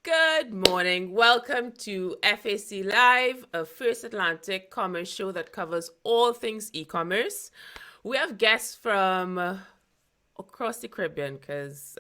Good morning. Welcome to FAC Live, a First Atlantic commerce show that covers all things e-commerce. We have guests from across the Caribbean because,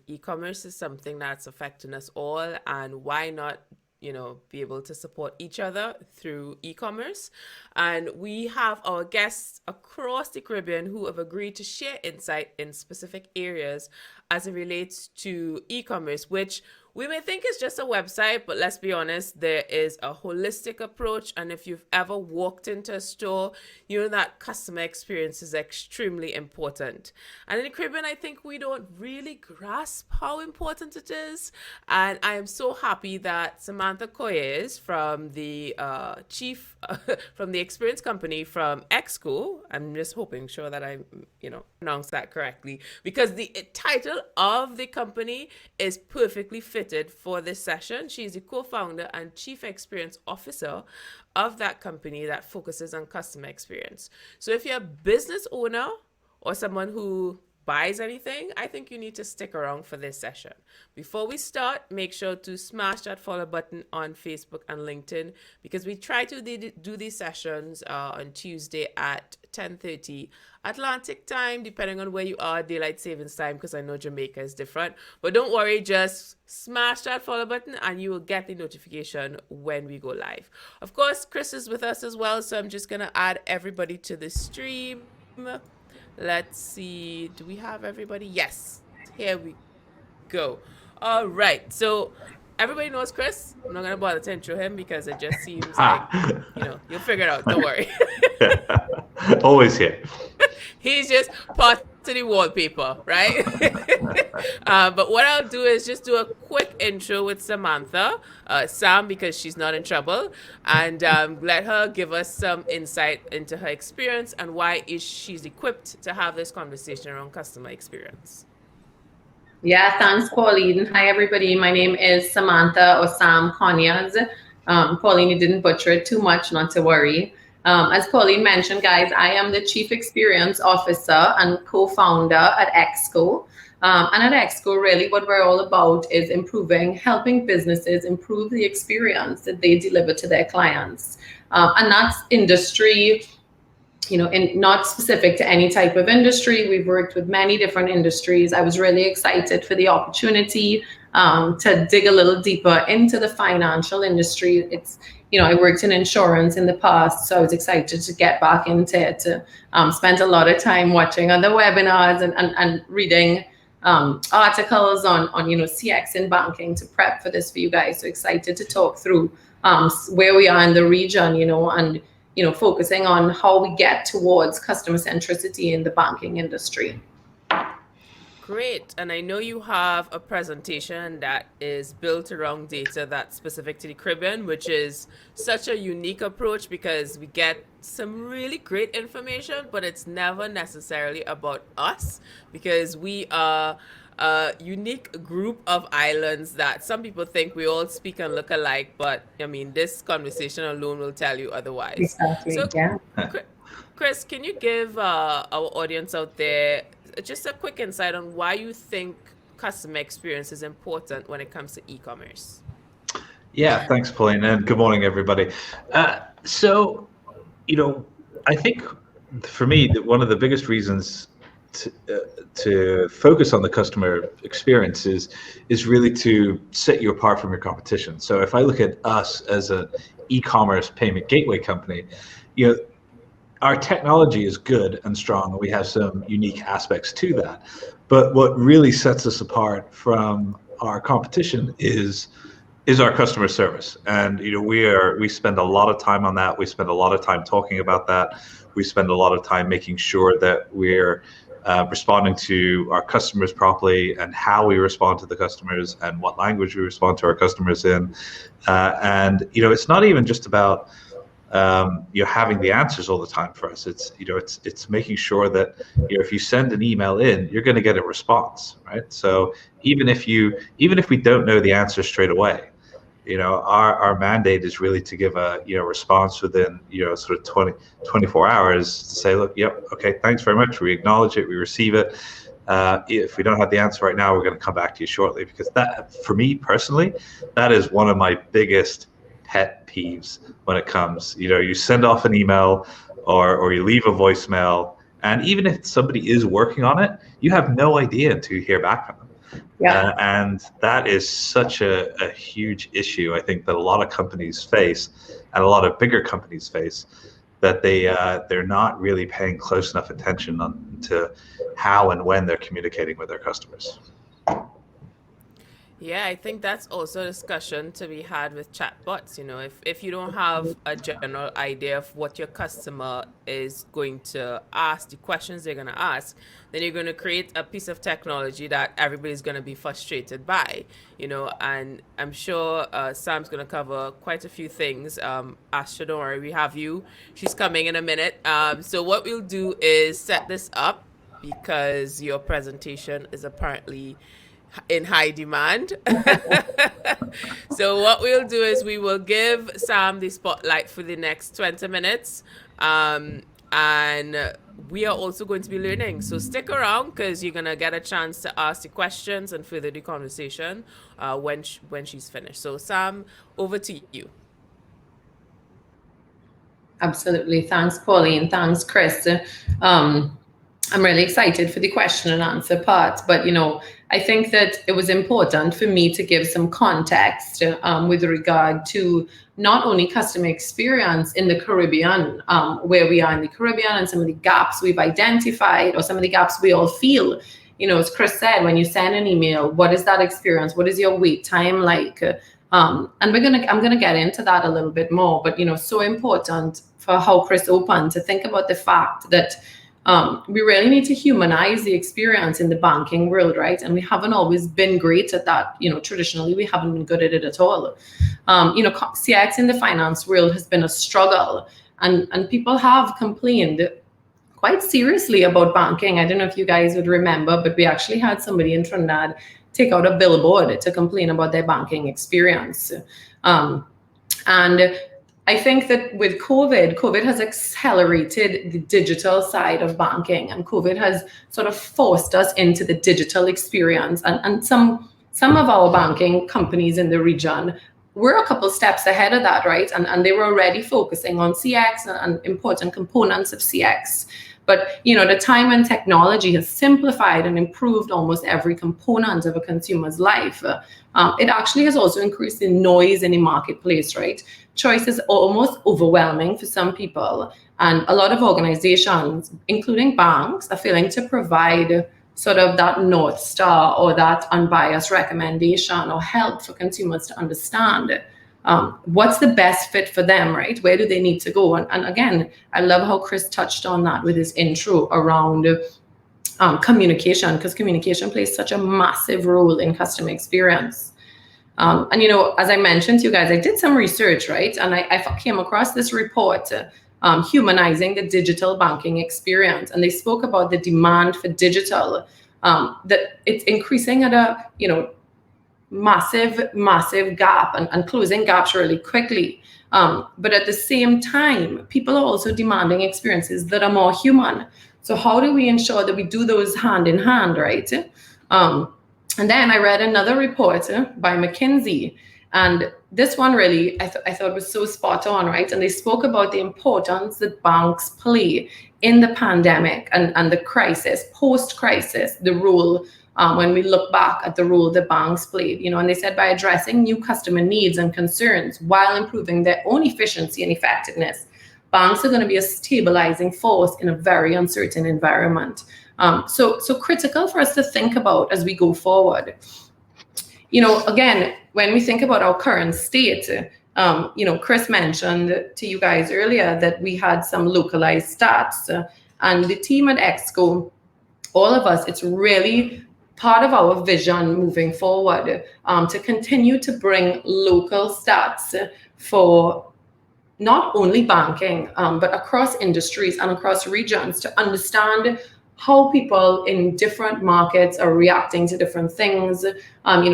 e-commerce is something that's affecting us all, and why not, be able to support each other through e-commerce. And we have our guests across the Caribbean who have agreed to share insight in specific areas as it relates to e-commerce, which we may think is just a website, but let's be honest, there is a holistic approach. And if you've ever walked into a store, you know that customer experience is extremely important. And in the Caribbean, I think we don't really grasp how important it is. And I am so happy that Samantha Conyers from the from the experience company from EXco, I'm just sure that I, pronounced that correctly, because the title of the company is perfectly fitted for this session. She's the co-founder and chief experience officer of that company that focuses on customer experience. So if you're a business owner or someone who buys anything, I think you need to stick around for this session. Before we start, make sure to smash that follow button on Facebook and LinkedIn, because we try to do these sessions on Tuesday at 10:30 Atlantic time, depending on where you are, daylight savings time, because I know Jamaica is different. But don't worry, just smash that follow button and you will get the notification when we go live. Of course, Chris is with us as well, so I'm just going to add everybody to the stream. Let's see, do we have everybody? Yes, here we go. All right, so everybody knows Chris. I'm not going to bother to intro him because it just seems like, you'll figure it out. Don't worry. Always here. He's just part of the wallpaper, right? But what I'll do is just do a quick intro with Samantha, Sam, because she's not in trouble, and let her give us some insight into her experience and why she's equipped to have this conversation around customer experience. Yeah, thanks, Pauline. Hi, everybody. My name is Samantha or Sam Conyers. Pauline, you didn't butcher it too much, not to worry. As Pauline mentioned, guys, I am the Chief Experience Officer and co-founder at EXco. And at EXco, really what we're all about is helping businesses improve the experience that they deliver to their clients. And that's industry, not specific to any type of industry. We've worked with many different industries. I was really excited for the opportunity to dig a little deeper into the financial industry. I worked in insurance in the past, so I was excited to get back into it, to spend a lot of time watching other webinars and reading articles on CX in banking to prep for this for you guys. So excited to talk through where we are in the region, and focusing on how we get towards customer centricity in the banking industry. Great. And I know you have a presentation that is built around data that's specific to the Caribbean, which is such a unique approach because we get some really great information, but it's never necessarily about us, because we are a unique group of islands that some people think we all speak and look alike, but this conversation alone will tell you otherwise. Exactly. So, yeah. Chris, can you give our audience out there just a quick insight on why you think customer experience is important when it comes to e-commerce? Yeah, thanks, Pauline, and good morning, everybody. So, I think for me, one of the biggest reasons to focus on the customer experience is really to set you apart from your competition. So if I look at us as an e-commerce payment gateway company, our technology is good and strong, and we have some unique aspects to that. But what really sets us apart from our competition is our customer service. And we spend a lot of time on that. We spend a lot of time talking about that. We spend a lot of time making sure that we're responding to our customers properly, and how we respond to the customers, and what language we respond to our customers in. And it's not even just about having the answers all the time for us. It's making sure that if you send an email in, you're going to get a response, right? So even if we don't know the answer straight away, our mandate is really to give a response within sort of 24 hours to say, look, yep, okay, thanks very much, we acknowledge it, we receive it, If we don't have the answer right now, we're going to come back to you shortly, because that, for me personally, that is one of my biggest pet peeves when it comes, you send off an email or you leave a voicemail, and even if somebody is working on it, you have no idea until you hear back from them. Yeah. And that is such a huge issue, I think, that a lot of companies face, and a lot of bigger companies face, that they're not really paying close enough attention to how and when they're communicating with their customers. Yeah, I think that's also a discussion to be had with chatbots. If you don't have a general idea of what your customer is going to ask, the questions they're going to ask, then you're going to create a piece of technology that everybody's going to be frustrated by. And I'm sure Sam's going to cover quite a few things. Asha, don't worry, we have you. She's coming in a minute. So what we'll do is set this up, because your presentation is apparently in high demand. So what we'll do is we will give Sam the spotlight for the next 20 minutes. And we are also going to be learning. So stick around, because you're going to get a chance to ask the questions and further the conversation when she's finished. So Sam, over to you. Absolutely. Thanks, Pauline. Thanks, Chris. I'm really excited for the question and answer part, but I think that it was important for me to give some context with regard to not only customer experience in the Caribbean, where we are in the Caribbean, and some of the gaps we've identified, or some of the gaps we all feel. As Chris said, when you send an email, what is that experience? What is your wait time like? And I'm gonna get into that a little bit more, but so important for how Chris opened to think about the fact that we really need to humanize the experience in the banking world, right? And we haven't always been great at that. Traditionally, we haven't been good at it at all. CX in the finance world has been a struggle, and people have complained quite seriously about banking. I don't know if you guys would remember, but we actually had somebody in Trinidad take out a billboard to complain about their banking experience. And I think that with COVID has accelerated the digital side of banking, and COVID has sort of forced us into the digital experience. And some of our banking companies in the region were a couple steps ahead of that, right? And they were already focusing on CX and important components of CX. But the time and technology has simplified and improved almost every component of a consumer's life. It actually has also increased the noise in the marketplace, right? Choice is almost overwhelming for some people, and a lot of organizations, including banks, are failing to provide sort of that North Star or that unbiased recommendation or help for consumers to understand what's the best fit for them, right? Where do they need to go? And again, I love how Chris touched on that with his intro around communication, because communication plays such a massive role in customer experience. And as I mentioned to you guys, I did some research, right? And I came across this report, Humanizing the Digital Banking Experience. And they spoke about the demand for digital, that it's increasing at a, massive gap, and closing gaps really quickly. But at the same time, people are also demanding experiences that are more human. So how do we ensure that we do those hand in hand, right? And then I read another report by McKinsey, and this one really I thought was so spot on, right? And they spoke about the importance that banks play in the pandemic and the crisis, post-crisis, the role when we look back at the role the banks played, and they said by addressing new customer needs and concerns while improving their own efficiency and effectiveness, banks are going to be a stabilizing force in a very uncertain environment. So critical for us to think about as we go forward. Again, when we think about our current state, Chris mentioned to you guys earlier that we had some localized stats, and the team at EXco, all of us, it's really part of our vision moving forward to continue to bring local stats for not only banking, but across industries and across regions, to understand how people in different markets are reacting to different things,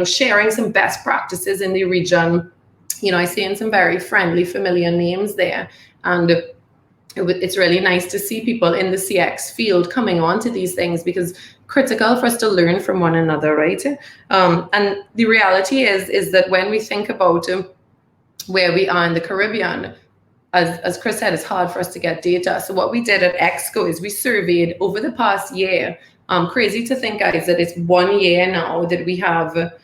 sharing some best practices in the region. I see in some very friendly, familiar names there. And it's really nice to see people in the CX field coming on to these things, because critical for us to learn from one another, right? And the reality is that when we think about where we are in the Caribbean, as Chris said, it's hard for us to get data. So what we did at EXco is we surveyed over the past year. Crazy to think, guys, that it's 1 year now that we have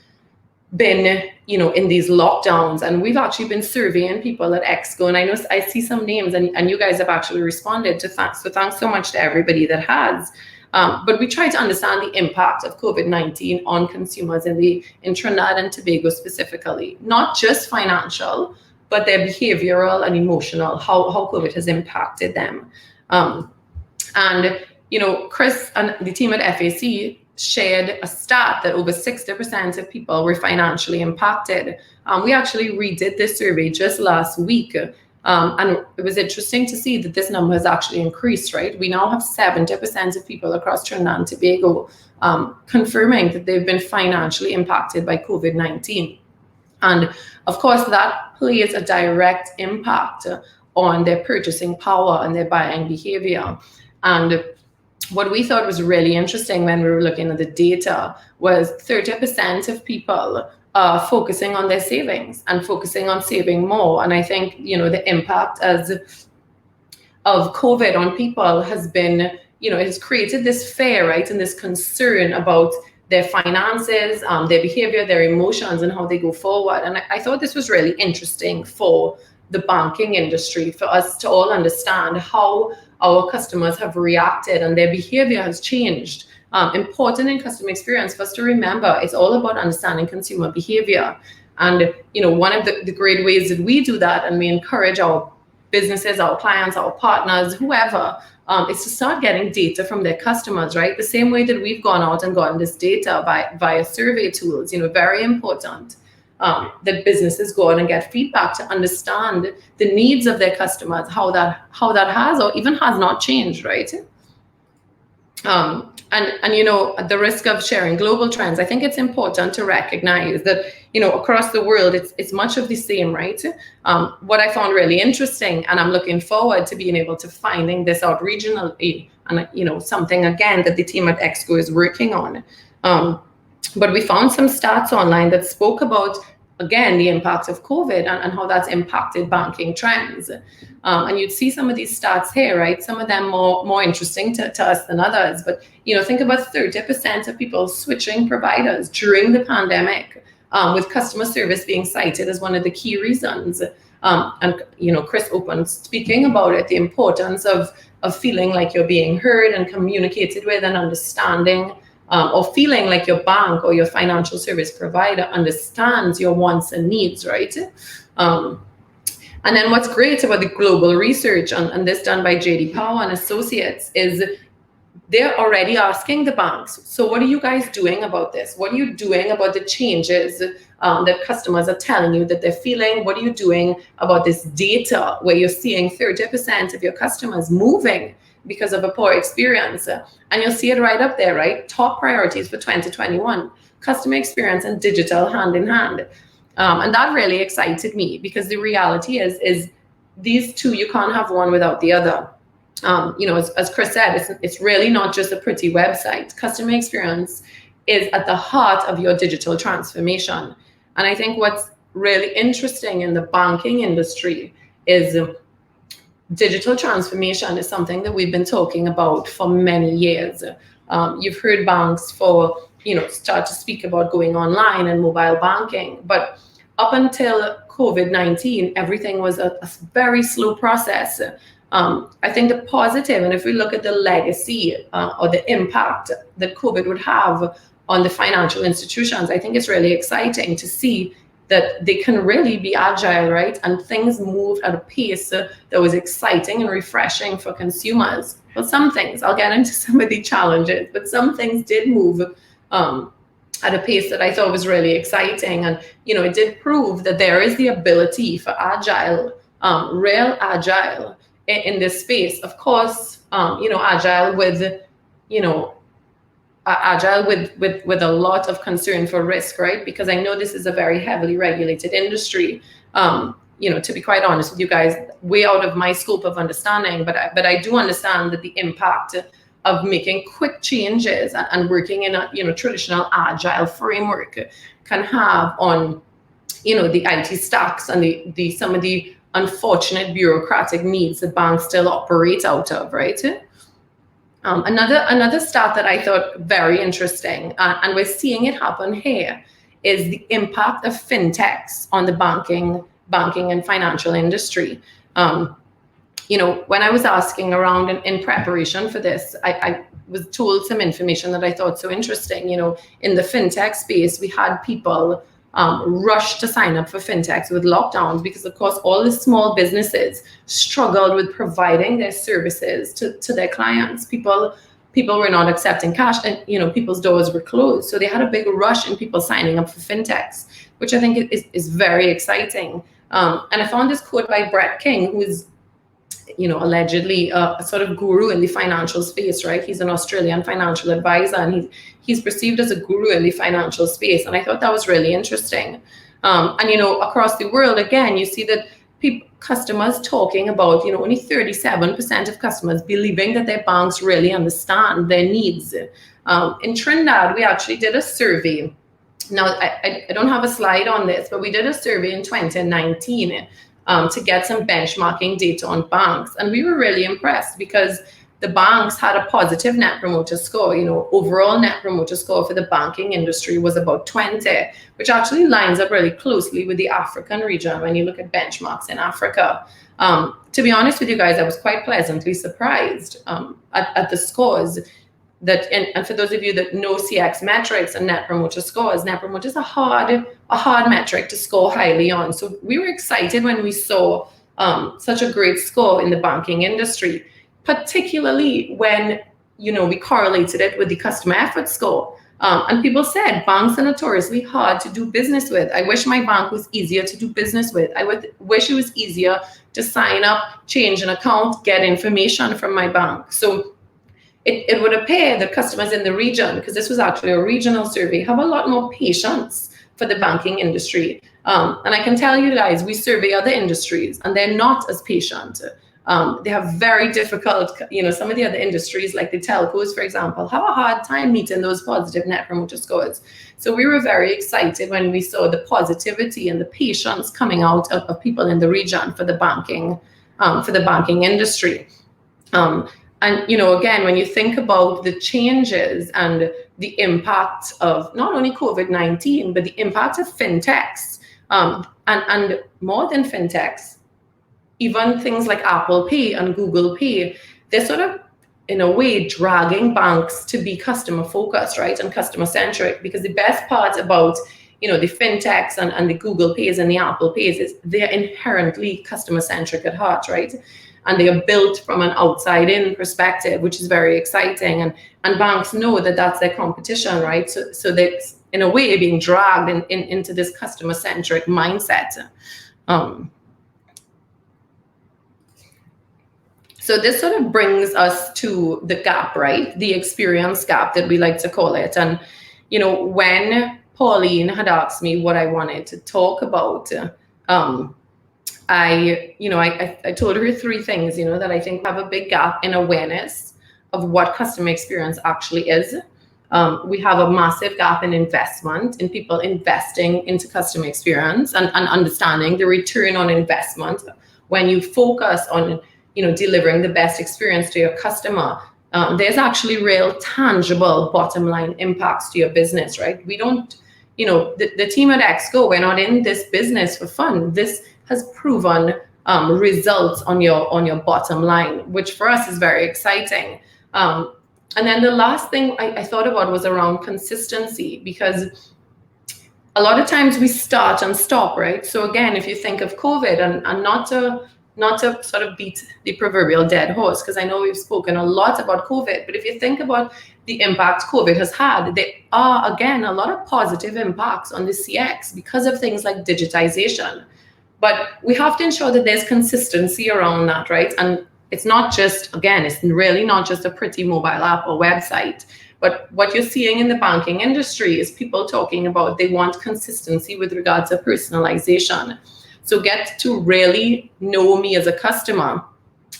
been, in these lockdowns, and we've actually been surveying people at EXco, and I know I see some names, and you guys have actually responded to thanks. So thanks so much to everybody that has. But we try to understand the impact of COVID-19 on consumers in Trinidad and Tobago specifically, not just financial, but their behavioral and emotional, how COVID has impacted them. And Chris and the team at FAC shared a stat that over 60% of people were financially impacted. We actually redid this survey just last week. And it was interesting to see that this number has actually increased, right? We now have 70% of people across Trinidad and Tobago confirming that they've been financially impacted by COVID-19. And of course, that plays a direct impact on their purchasing power and their buying behavior. And what we thought was really interesting when we were looking at the data was 30% of people are focusing on their savings and focusing on saving more. And I think, the impact of COVID on people has been, it has created this fear, right? And this concern about their finances, their behavior, their emotions, and how they go forward. And I thought this was really interesting for the banking industry, for us to all understand how our customers have reacted and their behavior has changed. Important in customer experience for us to remember, it's all about understanding consumer behavior. And one of the great ways that we do that, and we encourage our businesses, our clients, our partners, whoever, is to start getting data from their customers, right? The same way that we've gone out and gotten this data via survey tools, very important. That businesses go out and get feedback to understand the needs of their customers, how that has or even has not changed, right? And at the risk of sharing global trends, I think it's important to recognize that across the world it's much of the same, right? What I found really interesting, and I'm looking forward to being able to finding this out regionally, and something again that the team at EXco is working on. But we found some stats online that spoke about, again, the impact of COVID and how that's impacted banking trends. And you'd see some of these stats here, right? Some of them more interesting to us than others. But, think about 30% of people switching providers during the pandemic, with customer service being cited as one of the key reasons. And, Chris opened speaking about it, the importance of feeling like you're being heard and communicated with and understanding, or feeling like your bank or your financial service provider understands your wants and needs, right? And then what's great about the global research, and this done by JD Power and Associates, is they're already asking the banks, so what are you guys doing about this? What are you doing about the changes that customers are telling you that they're feeling? What are you doing about this data where you're seeing 30% of your customers moving because of a poor experience? And you'll see it right up there, right? Top priorities for 2021, customer experience and digital hand in hand. And that really excited me, because the reality is these two, you can't have one without the other. As Chris said, it's really not just a pretty website. Customer experience is at the heart of your digital transformation. And I think what's really interesting in the banking industry is digital transformation is something that we've been talking about for many years. You've heard banks start to speak about going online and mobile banking, but up until COVID-19, everything was a very slow process. I think the positive, and if we look at the legacy or the impact that COVID would have on the financial institutions, I think it's really exciting to see that they can really be agile, right? And things moved at a pace that was exciting and refreshing for consumers. Well, some things, I'll get into some of the challenges, but some things did move at a pace that I thought was really exciting. And, it did prove that there is the ability for agile, real agile in this space. Of course, agile with, agile with a lot of concern for risk, right? Because I know this is a very heavily regulated industry. To be quite honest with you guys, way out of my scope of understanding, but I do understand that the impact of making quick changes and working in a traditional agile framework can have on the IT stacks and the some of the unfortunate bureaucratic needs that banks still operate out of, right? Another stat that I thought very interesting, and we're seeing it happen here, is the impact of fintechs on the banking and financial industry. When I was asking around in preparation for this, I was told some information that I thought so interesting. In the fintech space, we had people rush to sign up for fintechs with lockdowns because, of course, all the small businesses struggled with providing their services to their clients. People were not accepting cash, and people's doors were closed. So they had a big rush in people signing up for fintechs, which I think is very exciting. And I found this quote by Brett King, who is allegedly a sort of guru in the financial space, right? He's an Australian financial advisor, and he's perceived as a guru in the financial space. And I thought that was really interesting. And across the world, again, you see that customers talking about, only 37% of customers believing that their banks really understand their needs. In Trinidad, we actually did a survey. Now, I don't have a slide on this, but we did a survey in 2019 to get some benchmarking data on banks. And we were really impressed because the banks had a positive net promoter score. Overall net promoter score for the banking industry was about 20, which actually lines up really closely with the African region when you look at benchmarks in Africa. To be honest with you guys, I was quite pleasantly surprised at the scores. And for those of you that know CX metrics and net promoter scores, net promoter is a hard metric to score highly on. So we were excited when we saw such a great score in the banking industry, particularly when we correlated it with the customer effort score. And people said banks are notoriously hard to do business with. I wish my bank was easier to do business with. I would wish it was easier to sign up, change an account, get information from my bank. So it would appear that customers in the region, because this was actually a regional survey, have a lot more patience for the banking industry. And I can tell you guys, we survey other industries and they're not as patient. They have very difficult, some of the other industries like the telcos, for example, have a hard time meeting those positive net promoter scores. So we were very excited when we saw the positivity and the patience coming out of people in the region for the banking industry. And, again, when you think about the changes and the impact of not only COVID-19, but the impact of fintechs and more than fintechs, even things like Apple Pay and Google Pay, they're sort of, in a way, dragging banks to be customer focused, right, and customer centric. Because the best part about, the fintechs and the Google Pays and the Apple Pays is they're inherently customer centric at heart, right? And they are built from an outside-in perspective, which is very exciting. And banks know that that's their competition, right? So they're, in a way, being dragged into this customer-centric mindset. So this sort of brings us to the gap, right? The experience gap that we like to call it. And, when Pauline had asked me what I wanted to talk about, I told her three things, that I think have a big gap in awareness of what customer experience actually is. We have a massive gap in investment, in people investing into customer experience and understanding the return on investment. When you focus on, delivering the best experience to your customer, there's actually real tangible bottom line impacts to your business, right? We don't, the team at EXco, we're not in this business for fun. This has proven results on your bottom line, which for us is very exciting. And then the last thing I thought about was around consistency, because a lot of times we start and stop, right? So again, if you think of COVID, and not to sort of beat the proverbial dead horse, because I know we've spoken a lot about COVID, but if you think about the impact COVID has had, there are, again, a lot of positive impacts on the CX because of things like digitization. But we have to ensure that there's consistency around that, right? And it's not just, again, it's really not just a pretty mobile app or website. But what you're seeing in the banking industry is people talking about they want consistency with regards to personalization. So get to really know me as a customer.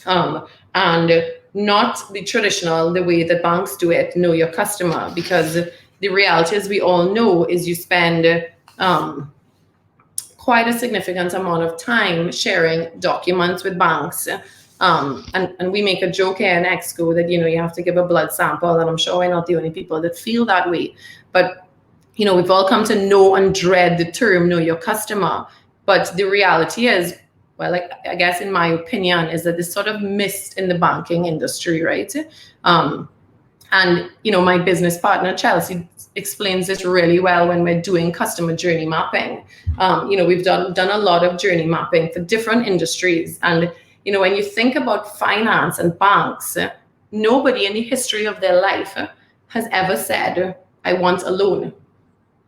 And not the traditional, the way that banks do it, know your customer, because the reality, as we all know, is you spend quite a significant amount of time sharing documents with banks. And we make a joke here in EXco that, you have to give a blood sample, and I'm sure we're not the only people that feel that way. But, we've all come to know and dread the term know your customer. But the reality is, well, I guess in my opinion, is that it's sort of missed in the banking industry, right? And, my business partner, Chelsea, explains this really well when we're doing customer journey mapping. We've done a lot of journey mapping for different industries. And, when you think about finance and banks, nobody in the history of their life has ever said, I want a loan.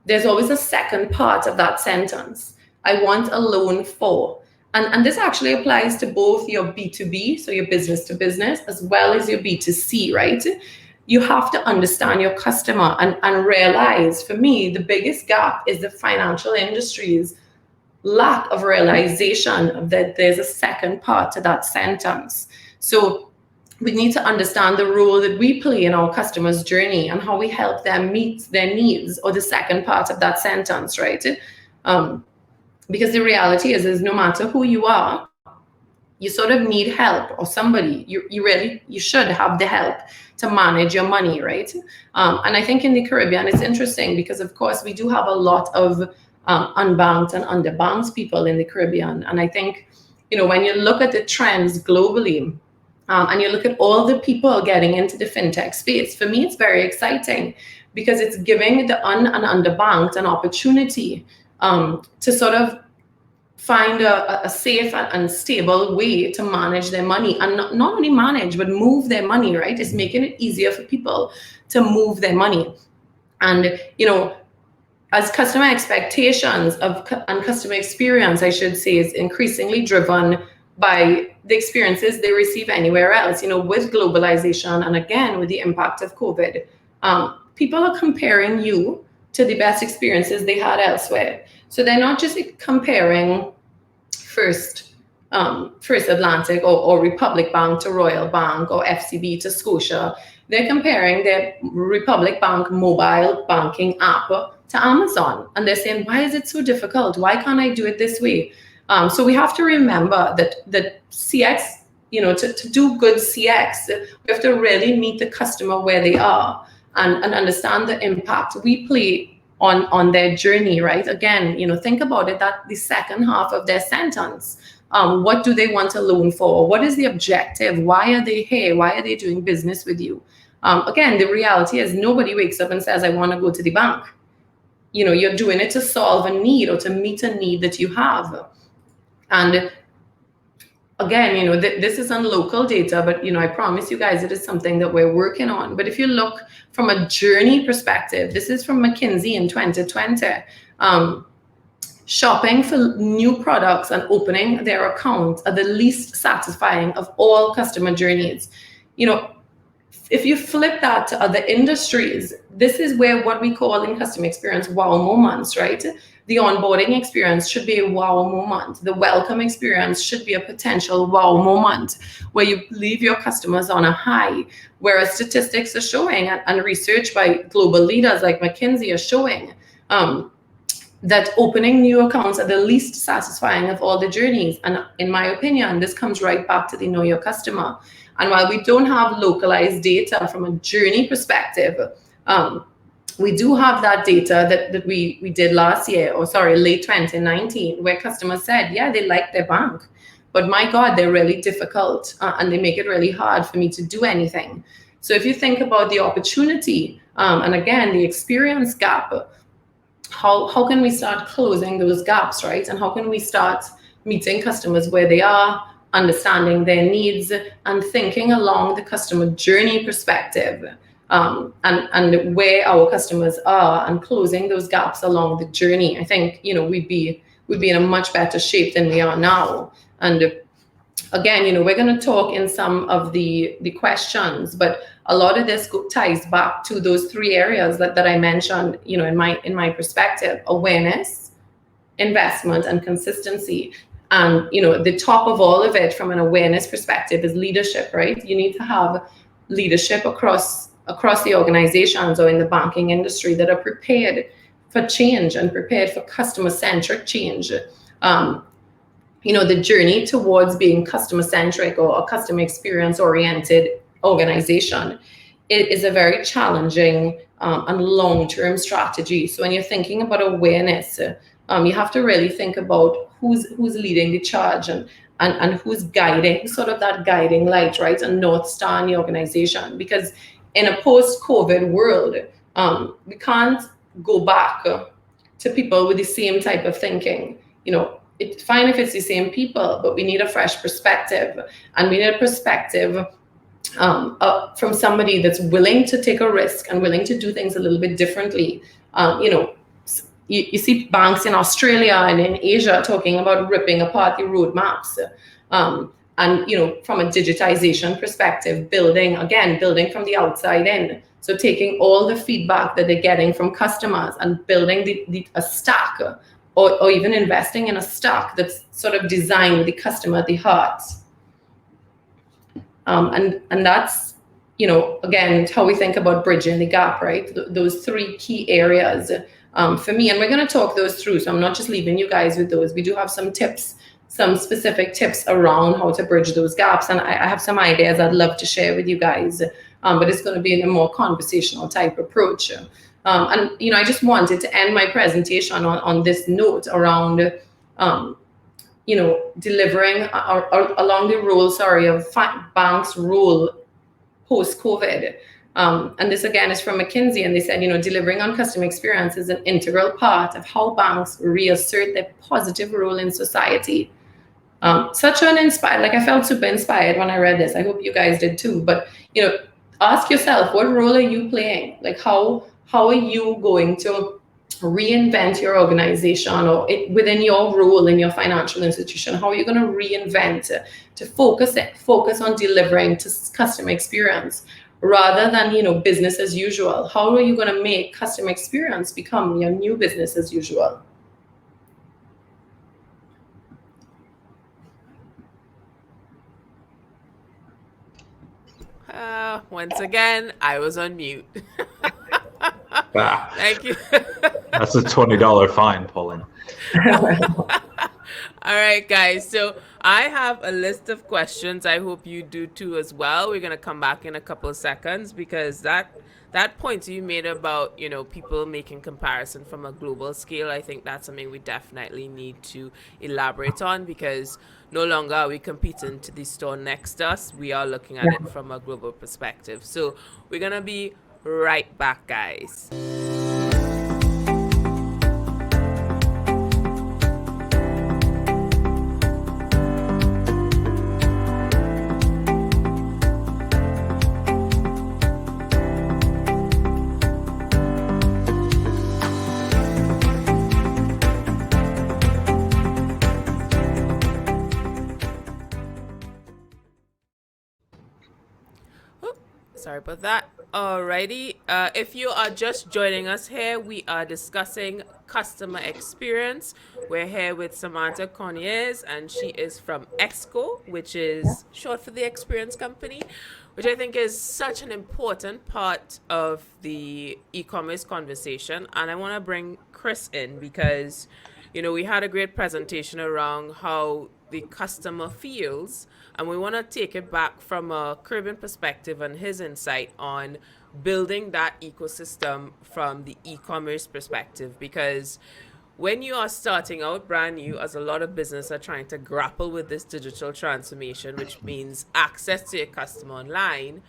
There's always a second part of that sentence. I want a loan for. And this actually applies to both your B2B, so your business to business, as well as your B2C, right? You have to understand your customer and realize, for me, the biggest gap is the financial industry's lack of realization that there's a second part to that sentence. So we need to understand the role that we play in our customers' journey and how we help them meet their needs, or the second part of that sentence, right? Because the reality is no matter who you are, you sort of need help, or somebody, you should have the help to manage your money, right? And I think in the Caribbean, it's interesting because, of course, we do have a lot of unbanked and underbanked people in the Caribbean. And I think, when you look at the trends globally, and you look at all the people getting into the fintech space, for me, it's very exciting because it's giving the and underbanked an opportunity to sort of find a safe and stable way to manage their money, and not only manage, but move their money, right? It's making it easier for people to move their money. And, as customer expectations and customer experience, I should say, is increasingly driven by the experiences they receive anywhere else, with globalization, and again, with the impact of COVID, people are comparing you to the best experiences they had elsewhere. So they're not just comparing First Atlantic or Republic Bank to Royal Bank, or FCB to Scotia. They're comparing their Republic Bank mobile banking app to Amazon. And they're saying, why is it so difficult? Why can't I do it this way? So we have to remember that CX, to do good CX, we have to really meet the customer where they are and understand the impact we play on their journey, right? Again, think about it, that the second half of their sentence. What do they want a loan for? What is the objective? Why are they here? Why are they doing business with you? Again, the reality is nobody wakes up and says, I want to go to the bank. You're doing it to solve a need or to meet a need that you have. And again, this is on local data, but, I promise you guys it is something that we're working on. But if you look from a journey perspective, this is from McKinsey in 2020. Shopping for new products and opening their accounts are the least satisfying of all customer journeys. If you flip that to other industries, this is where what we call in customer experience wow moments, right? The onboarding experience should be a wow moment. The welcome experience should be a potential wow moment where you leave your customers on a high, whereas statistics are showing and research by global leaders like McKinsey are showing that opening new accounts are the least satisfying of all the journeys. And in my opinion, this comes right back to the know your customer. And while we don't have localized data from a journey perspective, we do have that data that we did last year, late 2019, where customers said, yeah, they like their bank, but my God, they're really difficult and they make it really hard for me to do anything. So if you think about the opportunity, and again, the experience gap, how can we start closing those gaps, right? And how can we start meeting customers where they are, understanding their needs, and thinking along the customer journey perspective, and where our customers are, and closing those gaps along the journey. I think we'd be in a much better shape than we are now. And again, we're going to talk in some of the questions, but a lot of this ties back to those three areas that I mentioned, in my perspective: awareness, investment, and consistency. And the top of all of it from an awareness perspective is leadership, right? You need to have leadership across the organizations or in the banking industry that are prepared for change and prepared for customer-centric change. The journey towards being customer-centric or a customer experience-oriented organization, it is a very challenging and long-term strategy. So when you're thinking about awareness, you have to really think about who's leading the charge and who's guiding, sort of that guiding light, right? And North Star in the organization. Because in a post-COVID world, we can't go back to people with the same type of thinking. It's fine if it's the same people, but we need a fresh perspective. And we need a perspective from somebody that's willing to take a risk and willing to do things a little bit differently. You see banks in Australia and in Asia talking about ripping apart the roadmaps. And from a digitization perspective, building from the outside in. So taking all the feedback that they're getting from customers and building a stack, or even investing in a stack that's sort of designed with the customer at the heart. And that's, again, how we think about bridging the gap, right? Those three key areas for me, and we're going to talk those through. So I'm not just leaving you guys with those. We do have some tips, some specific tips around how to bridge those gaps. And I have some ideas I'd love to share with you guys, but it's going to be in a more conversational type approach. And I just wanted to end my presentation on this note around, delivering along the role, of banks' role post-COVID. And this again is from McKinsey, and they said, delivering on customer experience is an integral part of how banks reassert their positive role in society. Such an inspired, I felt super inspired when I read this. I hope you guys did too. But ask yourself, what role are you playing? How are you going to reinvent your organization or within your role in your financial institution? How are you going to reinvent to focus on delivering to customer experience rather than business as usual? How are you going to make customer experience become your new business as usual? Once again, I was on mute. Thank you. That's a $20 fine, Pauline. All right, guys. So I have a list of questions. I hope you do too as well. We're going to come back in a couple of seconds because that point you made about, people making comparison from a global scale, I think that's something we definitely need to elaborate on, because no longer are we competing to the store next to us. We are looking at it from a global perspective. So we're going to be right back, guys. Sorry about that. Alrighty. If you are just joining us here, we are discussing customer experience. We're here with Samantha Conyers, and she is from EXco, which is short for the Experience Company, which I think is such an important part of the e-commerce conversation. And I want to bring Chris in because, we had a great presentation around how the customer feels, and we want to take it back from a Kerbin perspective and his insight on building that ecosystem from the e-commerce perspective. Because when you are starting out brand new, as a lot of business are trying to grapple with this digital transformation, which means access to your customer online,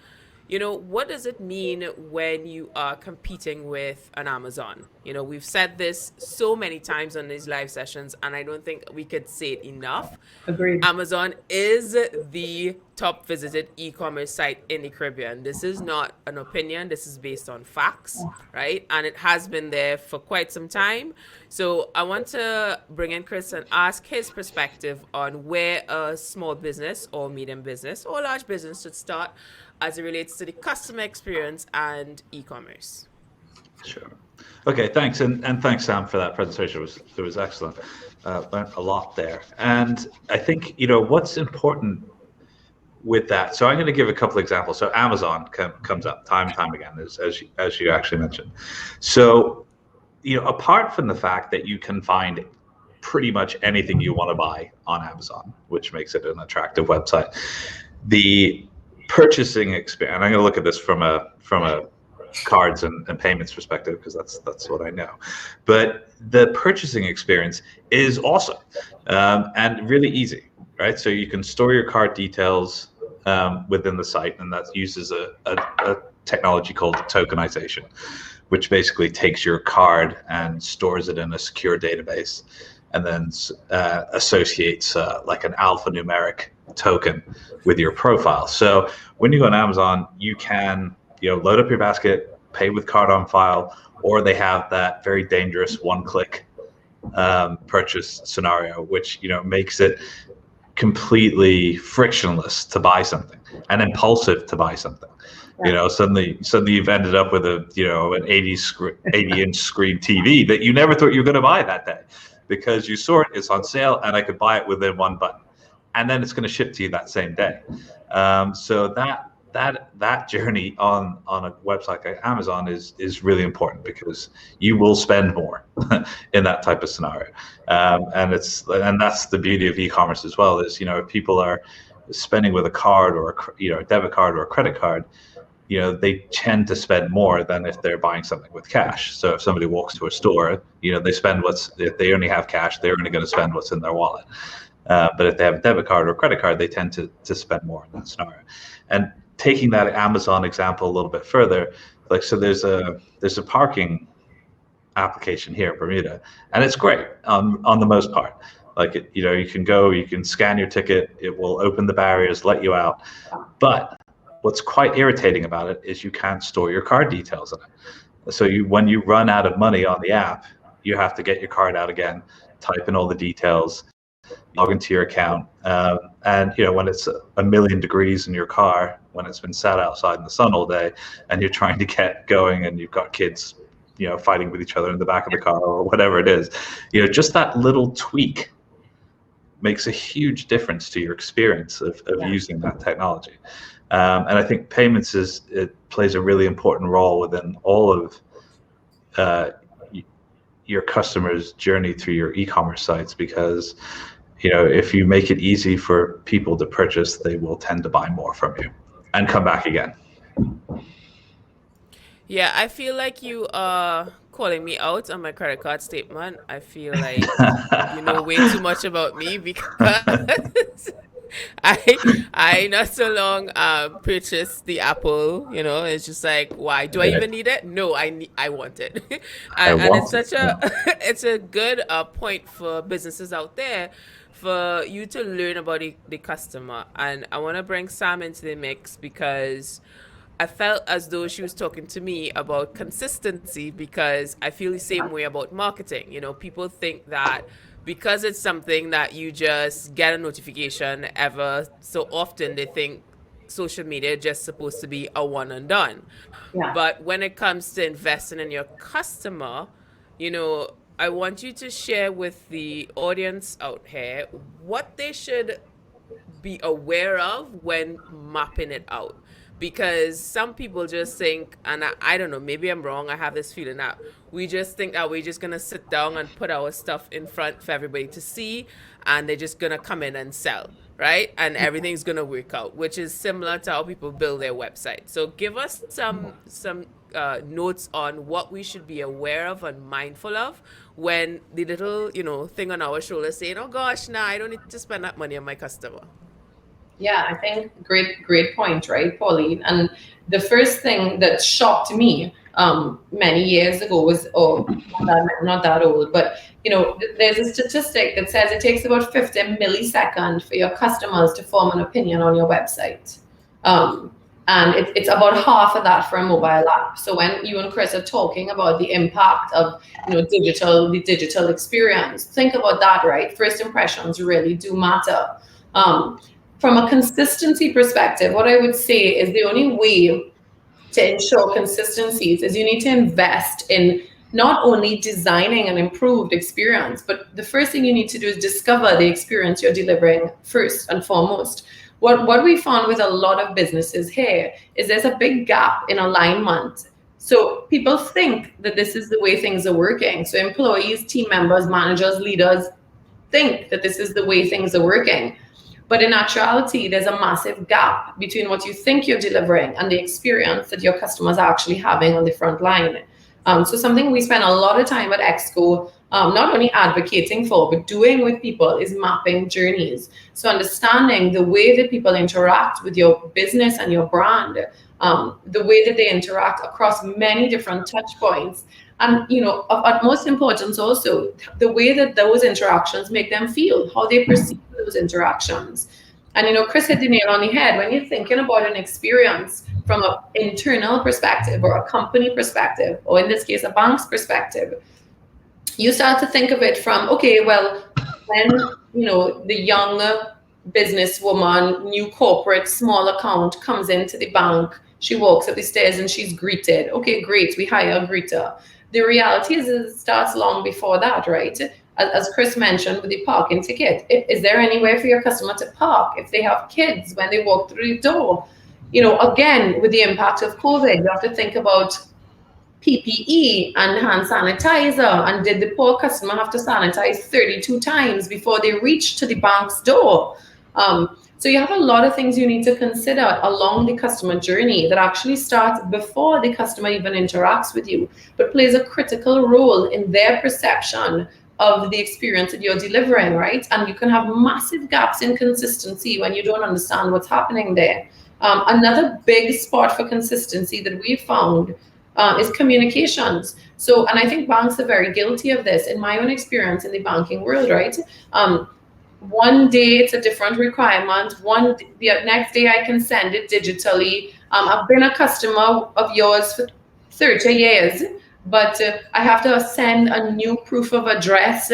what does it mean when you are competing with an Amazon? We've said this so many times on these live sessions, and I don't think we could say it enough. Agreed. Amazon is the top visited e-commerce site in the Caribbean. This is not an opinion. This is based on facts, right? And it has been there for quite some time. So I want to bring in Chris and ask his perspective on where a small business or medium business or large business should start as it relates to the customer experience and e-commerce. Sure. Okay, thanks. And thanks, Sam, for that presentation. It was excellent. learned a lot there. And I think, what's important with that. So I'm going to give a couple examples. So Amazon comes up time and time again, as you actually mentioned. So, apart from the fact that you can find pretty much anything you want to buy on Amazon, which makes it an attractive website, the purchasing experience, and I'm going to look at this from a cards and payments perspective, because that's what I know. But the purchasing experience is awesome and really easy, right? So you can store your card details within the site, and that uses a technology called tokenization, which basically takes your card and stores it in a secure database, and then associates like an alphanumeric token with your profile. So when you go on Amazon, you can load up your basket, pay with card on file, or they have that very dangerous one-click purchase scenario, which makes it completely frictionless to buy something and impulsive to buy something. Yeah. Suddenly you've ended up with an 80-inch screen TV that you never thought you were going to buy that day, because you saw it's on sale and I could buy it within one button, and then it's going to ship to you that same day. So that journey on a website like Amazon is really important, because you will spend more in that type of scenario. And that's the beauty of e-commerce as well, is if people are spending with a card or a debit card or a credit card, they tend to spend more than if they're buying something with cash. So if somebody walks to a store, they spend if they only have cash, they're only going to spend what's in their wallet. But if they have a debit card or a credit card, they tend to spend more in that scenario. And taking that Amazon example a little bit further, so there's a parking application here in Bermuda, and it's great on the most part. You can go, you can scan your ticket, it will open the barriers, let you out. But what's quite irritating about it is you can't store your card details in it. So when you run out of money on the app, you have to get your card out again, type in all the details, log into your account, and when it's a million degrees in your car, when it's been sat outside in the sun all day, and you're trying to get going, and you've got kids, fighting with each other in the back of the car or whatever it is, just that little tweak makes a huge difference to your experience of using that technology. And I think payments plays a really important role within all of your customers' journey through your e-commerce sites, because if you make it easy for people to purchase, they will tend to buy more from you and come back again. Yeah, I feel like you are calling me out on my credit card statement. I feel like you know way too much about me, because I not so long purchased the Apple. It's just like, why do I even need it? No, I want it. and it's such it's a good point for businesses out there, for you to learn about the customer. And I want to bring Sam into the mix, because I felt as though she was talking to me about consistency, because I feel the same way about marketing. People think that because it's something that you just get a notification ever so often, they think social media is just supposed to be a one and done. Yeah. But when it comes to investing in your customer, I want you to share with the audience out here what they should be aware of when mapping it out. Because some people just think, and I don't know, maybe I'm wrong, I have this feeling that we just think that we're just going to sit down and put our stuff in front for everybody to see, and they're just going to come in and sell, right? And everything's going to work out, which is similar to how people build their website. So give us some notes on what we should be aware of and mindful of when the little, thing on our shoulder saying, oh gosh, I don't need to spend that money on my customer. Yeah, I think great point, right, Pauline? And the first thing that shocked me many years ago was, not that old, but there's a statistic that says it takes about 50 milliseconds for your customers to form an opinion on your website. And it's about half of that for a mobile app. So when you and Chris are talking about the impact of the digital experience, think about that, right? First impressions really do matter. From a consistency perspective, what I would say is the only way to ensure consistencies is you need to invest in not only designing an improved experience, but the first thing you need to do is discover the experience you're delivering first and foremost. What we found with a lot of businesses here is there's a big gap in alignment. So people think that this is the way things are working. So employees, team members, managers, leaders think that this is the way things are working. But in actuality, there's a massive gap between what you think you're delivering and the experience that your customers are actually having on the front line. So something we spend a lot of time at EXco, not only advocating for, but doing with people is mapping journeys. So understanding the way that people interact with your business and your brand, the way that they interact across many different touch points. And, of utmost importance also, the way that those interactions make them feel, how they perceive those interactions. And, Chris hit the nail on the head. When you're thinking about an experience from an internal perspective or a company perspective, or in this case, a bank's perspective, you start to think of it from, okay, well, when, the young businesswoman, new corporate, small account comes into the bank, she walks up the stairs and she's greeted. Okay, great, we hire a greeter. The reality is it starts long before that, right? As Chris mentioned with the parking ticket, is there anywhere for your customer to park if they have kids when they walk through the door? Again, with the impact of COVID, you have to think about PPE and hand sanitizer. And did the poor customer have to sanitize 32 times before they reach to the bank's door? So you have a lot of things you need to consider along the customer journey that actually starts before the customer even interacts with you, but plays a critical role in their perception of the experience that you're delivering, right? And you can have massive gaps in consistency when you don't understand what's happening there. Another big spot for consistency that we've found is communications. So, and I think banks are very guilty of this. In my own experience in the banking world, right? One day it's a different requirement. The next day I can send it digitally. I've been a customer of yours for 30 years, but I have to send a new proof of address.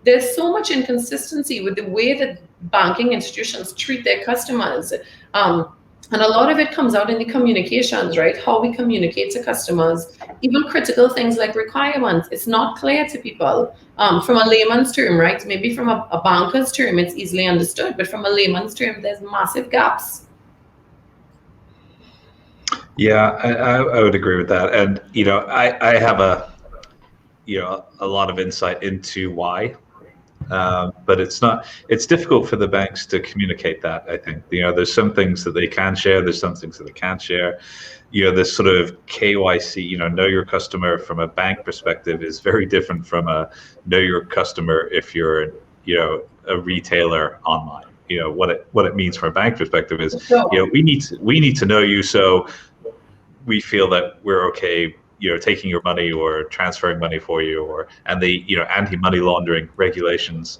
There's so much inconsistency with the way that banking institutions treat their customers. And a lot of it comes out in the communications, right? How we communicate to customers, even critical things like requirements. It's not clear to people from a layman's term, right? Maybe from a banker's term, it's easily understood, but from a layman's term, there's massive gaps. Yeah, I would agree with that. And, I have a lot of insight into why. But it's difficult for the banks to communicate that, I think. There's some things that they can share, there's some things that they can't share. This sort of KYC, know your customer from a bank perspective is very different from a know your customer if you're, a retailer online. What it means from a bank perspective is, we need to know you, so we feel that we're okay taking your money or transferring money for you, and the anti-money laundering regulations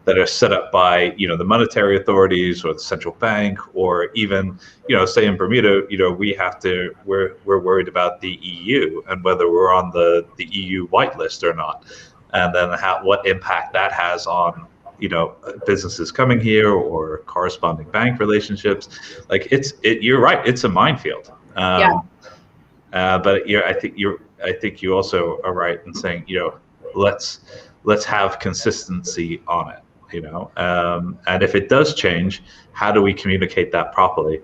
that are set up by the monetary authorities or the central bank, or even say in Bermuda, we're worried about the EU and whether we're on the EU whitelist or not, and then what impact that has on businesses coming here or corresponding bank relationships. You're right, it's a minefield. But I think you also are right in saying let's have consistency on it, and if it does change, how do we communicate that properly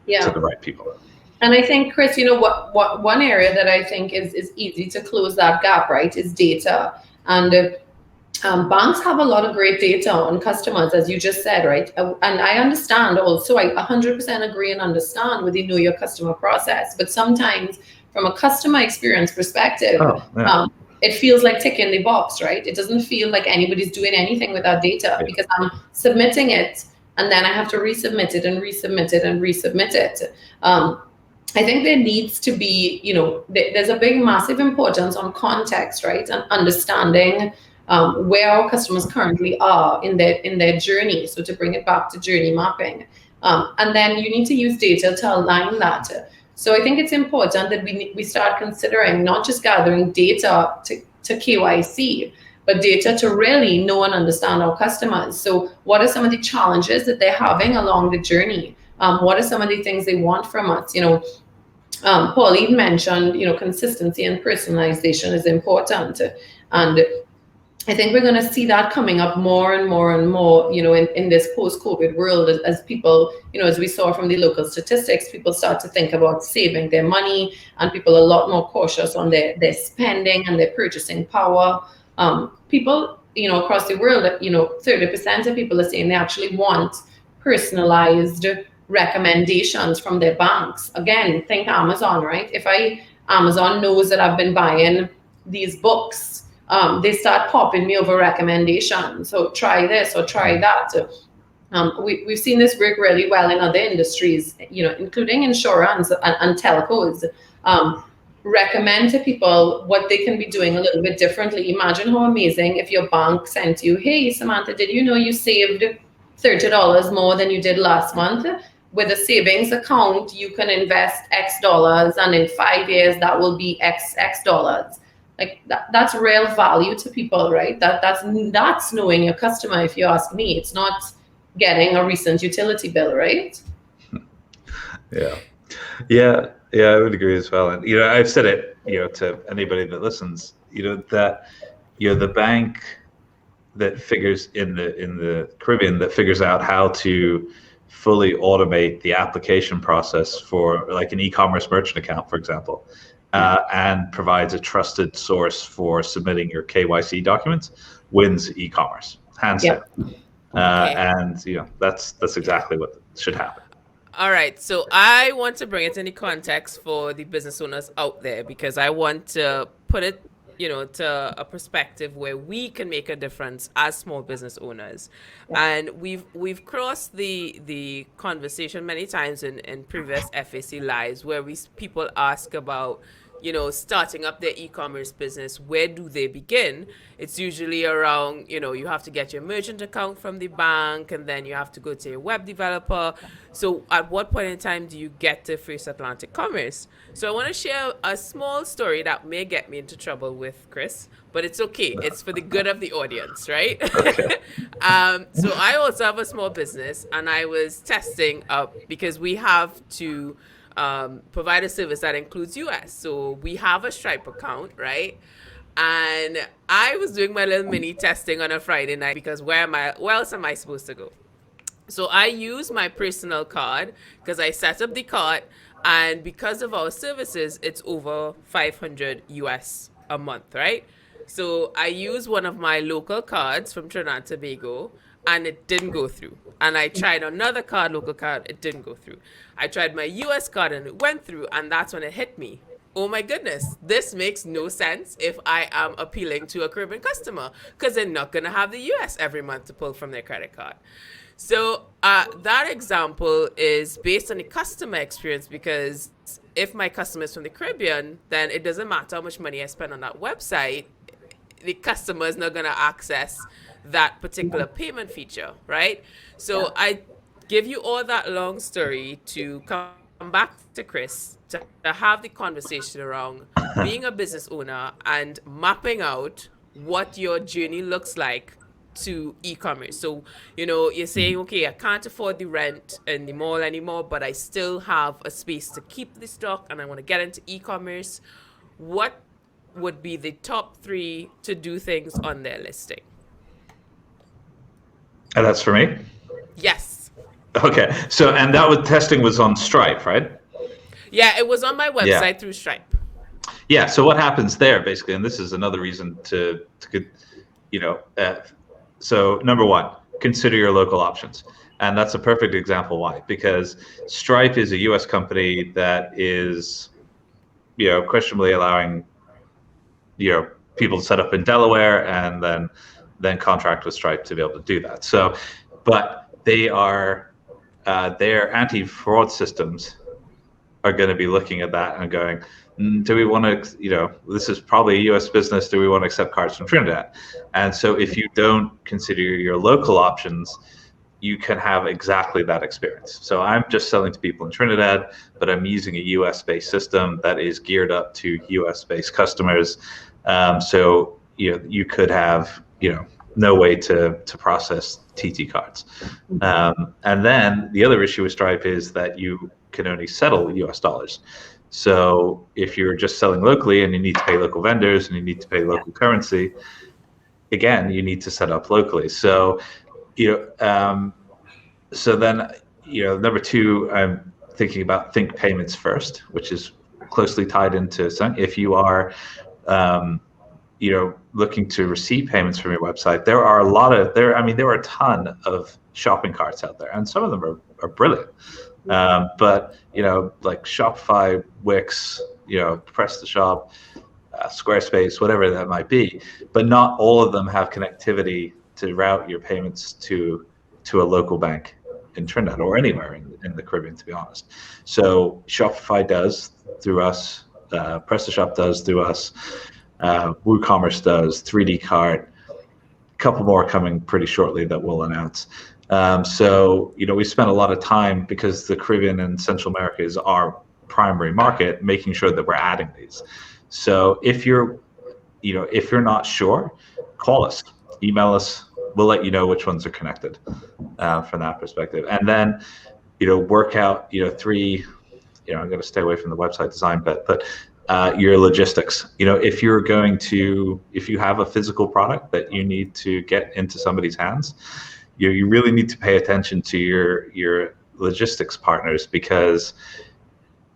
to the right people? And I think, Chris, what one area that I think is easy to close that gap, right, is data. And banks have a lot of great data on customers, as you just said, right? And I understand also, I 100% agree and understand with the know your customer process. But sometimes from a customer experience perspective, it feels like ticking the box, right? It doesn't feel like anybody's doing anything with that data, because I'm submitting it and then I have to resubmit it and resubmit it and resubmit it. I think there needs to be, there's a big, massive importance on context, right? And understanding where our customers currently are in their journey. So to bring it back to journey mapping. And then you need to use data to align that. So I think it's important that we start considering not just gathering data to KYC, but data to really know and understand our customers. So what are some of the challenges that they're having along the journey? What are some of the things they want from us? Pauline mentioned, consistency and personalization is important, and I think we're going to see that coming up more and more and more, in this post-COVID world, as people, as we saw from the local statistics, people start to think about saving their money, and people are a lot more cautious on their spending and their purchasing power. People, across the world, 30% of people are saying they actually want personalized recommendations from their banks. Again, think Amazon, right? If Amazon knows that I've been buying these books, they start popping me over recommendations. So try this or try that. We've seen this work really well in other industries, including insurance and telcos. Recommend to people what they can be doing a little bit differently. Imagine how amazing if your bank sent you, hey, Samantha, did you know you saved $30 more than you did last month? With a savings account, you can invest X dollars, and in 5 years, that will be X dollars. Like that's real value to people, right? That's knowing your customer. If you ask me, it's not getting a recent utility bill, right? Yeah, I would agree as well. And I've said it, to anybody that listens, that the bank that figures in the Caribbean that figures out how to fully automate the application process for like an e-commerce merchant account, for example. And provides a trusted source for submitting your KYC documents, wins e-commerce, hands down. And that's exactly what should happen. All right, so I want to bring it into context for the business owners out there, because I want to put it, to a perspective where we can make a difference as small business owners. And we've crossed the conversation many times in previous FAC lives where people ask about, starting up their e-commerce business. Where do they begin? It's usually around, you have to get your merchant account from the bank, and then you have to go to your web developer. So at what point in time do you get to First Atlantic Commerce? So I want to share a small story that may get me into trouble with Chris, but it's okay. It's for the good of the audience, right? Okay. So I also have a small business, and I was testing up because we have to provide a service that includes US. So we have a Stripe account, right? And I was doing my little mini testing on a Friday night because where else am I supposed to go? So I use my personal card because I set up the card, and because of our services, it's over 500 US a month, right? So I use one of my local cards from Trinidad and Tobago, and it didn't go through. And I tried another card, local card, it didn't go through. I tried my US card and it went through, and that's when it hit me. Oh my goodness, this makes no sense if I am appealing to a Caribbean customer, because they're not going to have the US every month to pull from their credit card. So that example is based on the customer experience, because if my customer is from the Caribbean, then it doesn't matter how much money I spend on that website, the customer is not going to access that particular payment feature, right? So I give you all that long story to come back to Chris to have the conversation around being a business owner and mapping out what your journey looks like to e-commerce. So, you're saying, okay, I can't afford the rent in the mall anymore, but I still have a space to keep the stock and I want to get into e-commerce. What would be the top 3 to-do things on their listing? And that's for me? Yes. Okay. So, and testing was on Stripe, right? Yeah, it was on my website through Stripe. Yeah. So what happens there, basically, and this is another reason to so number 1, consider your local options. And that's a perfect example why, because Stripe is a US company that is, questionably allowing, people to set up in Delaware and then contract with Stripe to be able to do that. So, but they are, their anti-fraud systems are going to be looking at that and going, do we want to, this is probably a US business, do we want to accept cards from Trinidad? And so if you don't consider your local options, you can have exactly that experience. So I'm just selling to people in Trinidad, but I'm using a US-based system that is geared up to US-based customers. So you could have, no way to process TT cards. And then the other issue with Stripe is that you can only settle US dollars. So if you're just selling locally and you need to pay local vendors and you need to pay local currency, again, you need to set up locally. So, so then, number two, I'm thinking about think payments first, which is closely tied into something. If you are, looking to receive payments from your website, there are there are a ton of shopping carts out there, and some of them are brilliant. But like Shopify, Wix, PrestaShop, Squarespace, whatever that might be, but not all of them have connectivity to route your payments to a local bank in Trinidad or anywhere in the Caribbean, to be honest. So Shopify does through us, PrestaShop does through us, WooCommerce does, 3D Cart, a couple more coming pretty shortly that we'll announce. So we spent a lot of time, because the Caribbean and Central America is our primary market, making sure that we're adding these. So if you're not sure, call us, email us. We'll let you know which ones are connected from that perspective. And then, work out, three, I'm going to stay away from the website design bit, but your logistics. If you have a physical product that you need to get into somebody's hands, you really need to pay attention to your logistics partners, because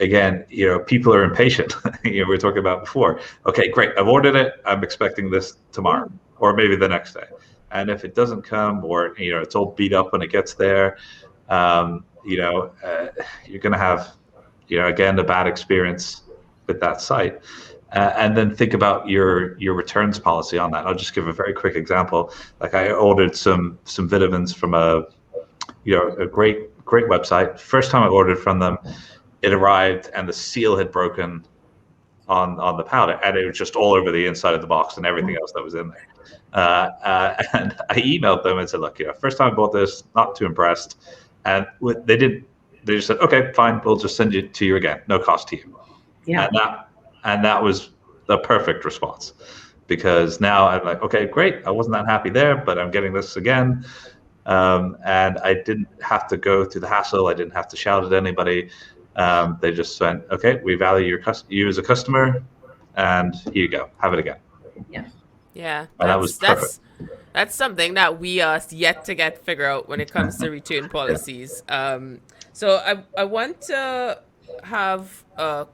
again, people are impatient. We were talking about before. Okay, great. I've ordered it. I'm expecting this tomorrow or maybe the next day. And if it doesn't come, or it's all beat up when it gets there, you're going to have, again, a bad experience with that site. And then think about your returns policy on that. I'll just give a very quick example. Like, I ordered some vitamins from a great website. First time I ordered from them, it arrived and the seal had broken on the powder, and it was just all over the inside of the box and everything else that was in there. And I emailed them and said, look, first time I bought this, not too impressed. And they just said, okay, fine, we'll just send it to you again, no cost to you. Yeah. And that was the perfect response, because now I'm like, okay, great. I wasn't that happy there, but I'm getting this again. And I didn't have to go through the hassle. I didn't have to shout at anybody. They just went, okay, we value you as a customer, and here you go, have it again. Yeah. And that was perfect. That's something that we are yet to get figured out when it comes to return policies. So I want to have a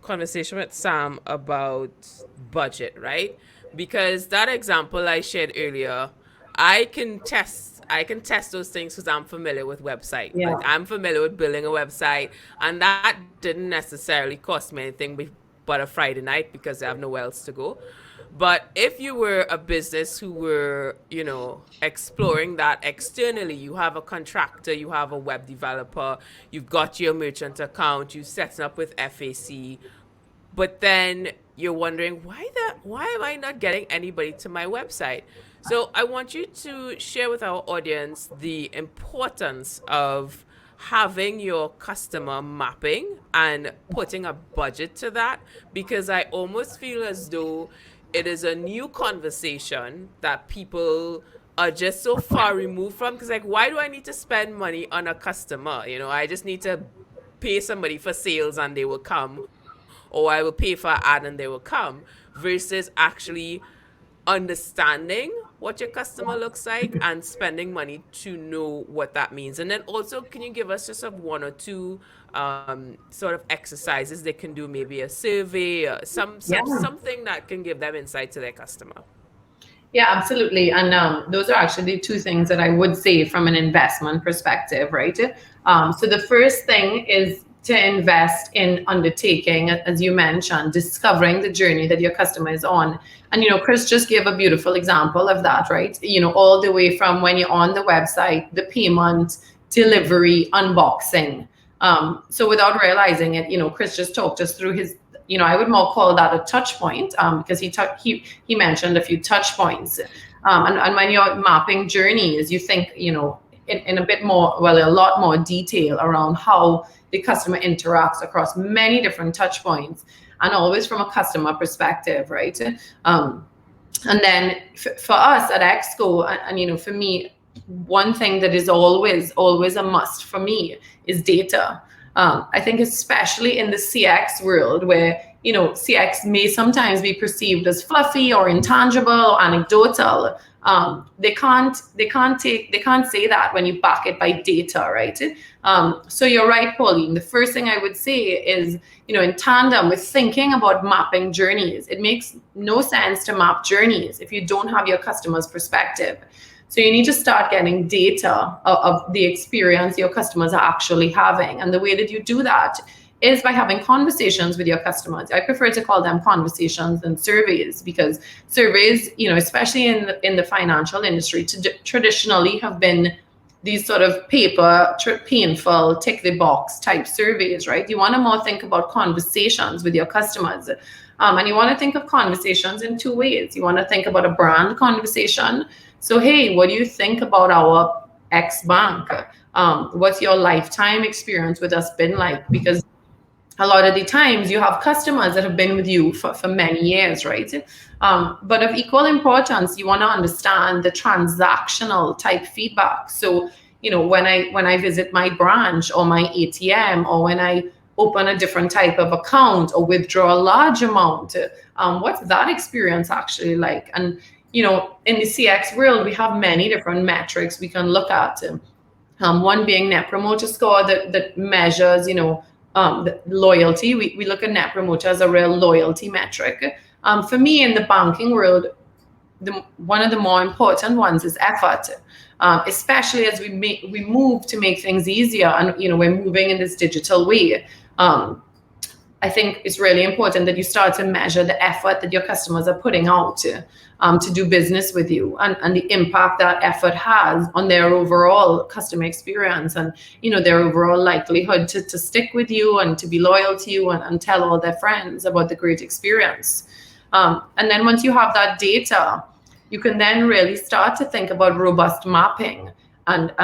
conversation with Sam about budget, right? Because that example I shared earlier, I can test those things because I'm familiar with website. Yeah. Like, I'm familiar with building a website, and that didn't necessarily cost me anything but a Friday night, because I have nowhere else to go. But if you were a business who were, exploring that externally, you have a contractor, you have a web developer, you've got your merchant account, you set up with FAC, but then you're wondering, why am I not getting anybody to my website? So I want you to share with our audience the importance of having your customer mapping and putting a budget to that, because I almost feel as though it is a new conversation that people are just so far removed from, because like, why do I need to spend money on a customer? I just need to pay somebody for sales and they will come, or I will pay for an ad and they will come, versus actually understanding what your customer looks like and spending money to know what that means. And then also, can you give us just one or two sort of exercises they can do, maybe a survey, something that can give them insight to their customer? Yeah, absolutely. And those are actually two things that I would say from an investment perspective, right? So the first thing is to invest in undertaking, as you mentioned, discovering the journey that your customer is on. And, Chris just gave a beautiful example of that, right? All the way from when you're on the website, the payment, delivery, unboxing. So without realizing it, Chris just talked us through his, I would more call that a touch point, because he mentioned a few touch points. And when you're mapping journeys, you think, in a bit more, a lot more detail around how the customer interacts across many different touch points, and always from a customer perspective, right? And then for us at EXco, and for me, one thing that is always a must for me is data. I think especially in the CX world where, CX may sometimes be perceived as fluffy or intangible or anecdotal. They can't say that when you back it by data, right? So you're right, Pauline. The first thing I would say is, in tandem with thinking about mapping journeys, it makes no sense to map journeys if you don't have your customer's perspective. So you need to start getting data of the experience your customers are actually having. And the way that you do that is by having conversations with your customers. I prefer to call them conversations than surveys, because surveys, especially in the financial industry, traditionally have been these sort of paper, painful, tick the box type surveys, right? You want to more think about conversations with your customers. And you want to think of conversations in two ways. You want to think about a brand conversation. So, hey, what do you think about our X bank? What's your lifetime experience with us been like? Because a lot of the times you have customers that have been with you for many years, right? But of equal importance, you want to understand the transactional type feedback. So, when I visit my branch or my ATM, or when I open a different type of account or withdraw a large amount, what's that experience actually like? And, in the CX world, we have many different metrics we can look at. One being Net Promoter Score that measures, the loyalty. We look at Net Promoter as a real loyalty metric. For me, in the banking world, one of the more important ones is effort, especially as we move to make things easier, and we're moving in this digital way. I think it's really important that you start to measure the effort that your customers are putting out to do business with you, and the impact that effort has on their overall customer experience, and their overall likelihood to stick with you and to be loyal to you, and tell all their friends about the great experience. And then once you have that data, you can then really start to think about robust mapping and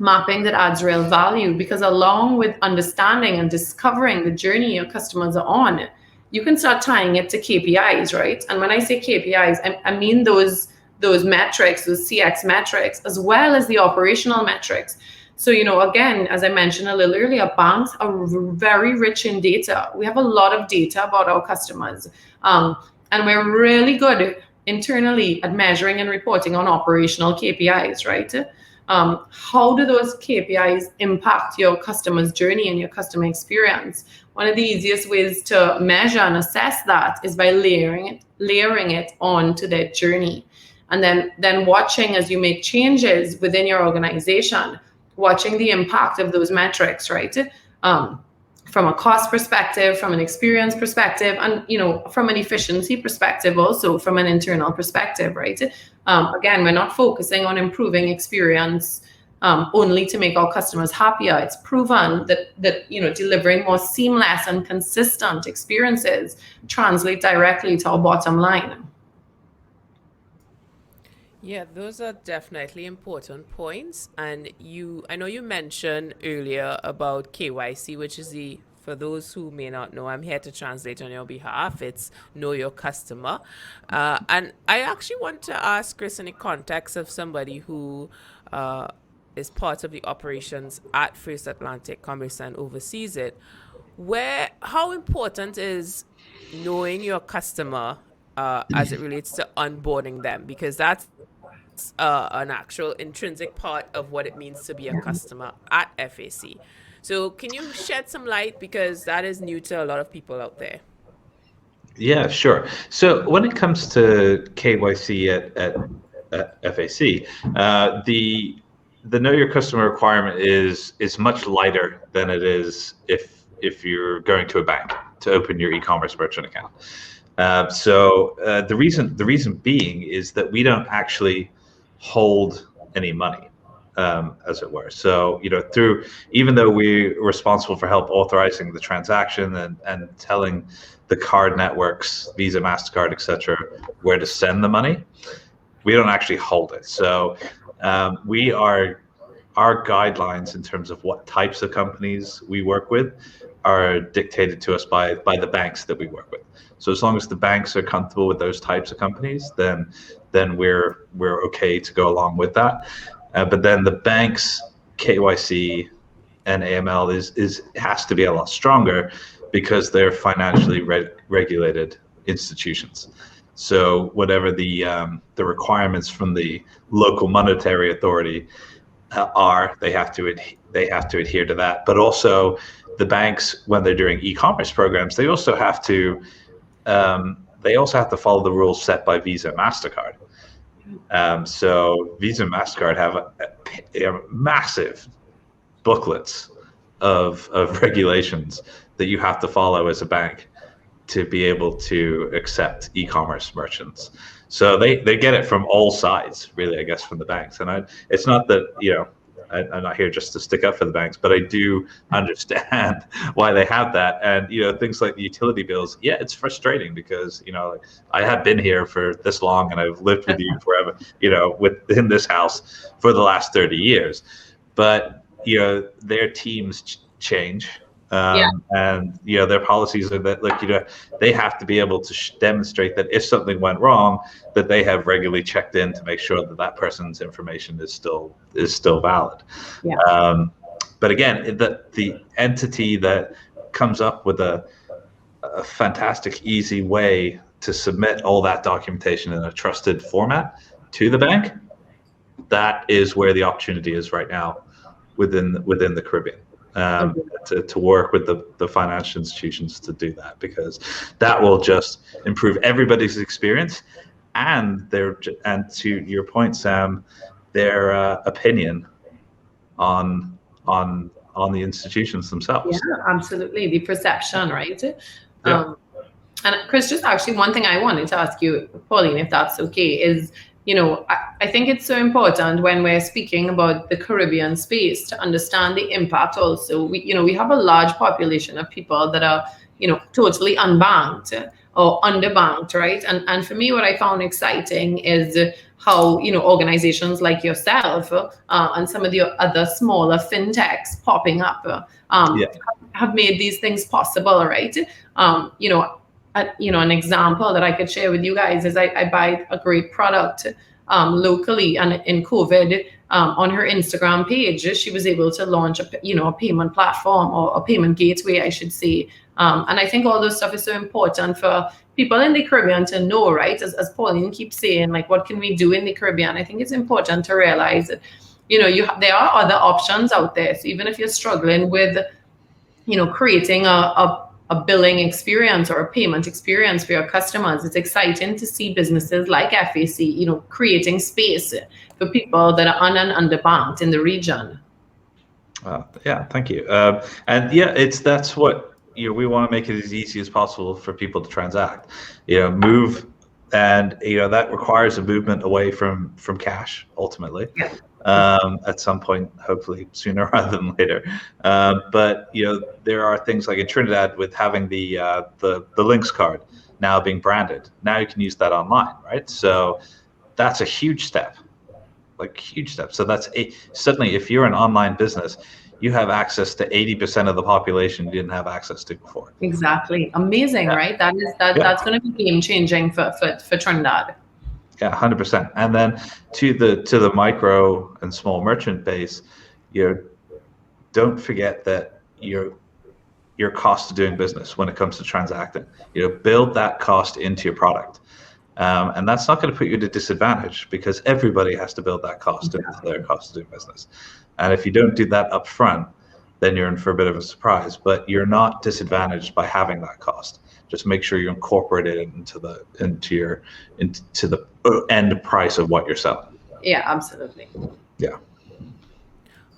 mapping that adds real value, because along with understanding and discovering the journey your customers are on, you can start tying it to KPIs, right? And when I say KPIs, I mean those metrics, those CX metrics, as well as the operational metrics. So, again, as I mentioned a little earlier, banks are very rich in data. We have a lot of data about our customers. And we're really good internally at measuring and reporting on operational KPIs, right? How do those KPIs impact your customer's journey and your customer experience? One of the easiest ways to measure and assess that is by layering it onto their journey. And then watching as you make changes within your organization, watching the impact of those metrics, right? From a cost perspective, from an experience perspective, and from an efficiency perspective, also from an internal perspective, right? Again, we're not focusing on improving experience only to make our customers happier. It's proven that delivering more seamless and consistent experiences translate directly to our bottom line. Yeah, those are definitely important points. And I know you mentioned earlier about KYC, which is for those who may not know, I'm here to translate on your behalf. It's Know Your Customer. And I actually want to ask Chris, in the context of somebody who is part of the operations at First Atlantic Commerce and oversees it, how important is knowing your customer as it relates to onboarding them? Because that's an actual intrinsic part of what it means to be a customer at FAC. So can you shed some light, because that is new to a lot of people out there? Yeah, sure. So when it comes to KYC at FAC, the Know Your Customer requirement is much lighter than it is if you're going to a bank to open your e-commerce merchant account. So the reason being is that we don't actually hold any money, as it were. So even though we're responsible for help authorizing the transaction and telling the card networks, Visa, MasterCard, etc., where to send the money, we don't actually hold it. So our guidelines in terms of what types of companies we work with are dictated to us by the banks that we work with. So as long as the banks are comfortable with those types of companies, then we're okay to go along with that. But then the banks' KYC and AML has to be a lot stronger because they're financially regulated institutions. So whatever the requirements from the local monetary authority are, they have to adhere to that. But also, the banks, when they're doing e-commerce programs, they also have to follow the rules set by Visa and MasterCard. So Visa and MasterCard have a massive booklets of regulations that you have to follow as a bank to be able to accept e-commerce merchants. So they get it from all sides, really, I guess, from the banks. And it's not that, I'm not here just to stick up for the banks, but I do understand why they have that. And, things like the utility bills, yeah, it's frustrating because, I have been here for this long and I've lived with you forever, within this house for the last 30 years. But, their teams change. And their policies are that they have to be able to demonstrate that if something went wrong, that they have regularly checked in to make sure that person's information is still valid. But again, the entity that comes up with a fantastic, easy way to submit all that documentation in a trusted format to the bank, that is where the opportunity is right now within the Caribbean. To work with the financial institutions to do that, because that will just improve everybody's experience and to your point, Sam, their opinion on the institutions themselves. Yeah, absolutely. The perception, right? And Chris, just actually one thing I wanted to ask you, Pauline, if that's okay, is I think it's so important when we're speaking about the Caribbean space to understand the impact also. We have a large population of people that are, totally unbanked or underbanked, right? And for me, what I found exciting is how, organizations like yourself and some of the other smaller fintechs popping up have made these things possible, right? An example that I could share with you guys is I buy a great product locally, and in COVID, on her Instagram page, she was able to launch a payment platform, or a payment gateway, I should say. And I think all this stuff is so important for people in the Caribbean to know, right? As Pauline keeps saying, like, what can we do in the Caribbean? I think it's important to realize that, there are other options out there. So even if you're struggling with, creating a billing experience or a payment experience for your customers, it's exciting to see businesses like FAC, creating space for people that are underbanked in the region. Thank you. That's what we want to make it as easy as possible for people to transact. Move, and that requires a movement away from cash ultimately. At some point, hopefully sooner rather than later. But there are things like in Trinidad with having the Lynx card now being branded. Now you can use that online, right? So that's a huge step, So that's suddenly, if you're an online business, you have access to 80% of the population you didn't have access to before. Exactly, amazing, right? That's going to be game changing for Trinidad. Yeah, 100%. And then to the micro and small merchant base, don't forget that your cost of doing business when it comes to transacting, build that cost into your product. And that's not going to put you at a disadvantage, because everybody has to build that cost into their cost of doing business. And if you don't do that up front, then you're in for a bit of a surprise, but you're not disadvantaged by having that cost. Just make sure you incorporate it into the end price of what you're selling. Yeah, absolutely. Yeah.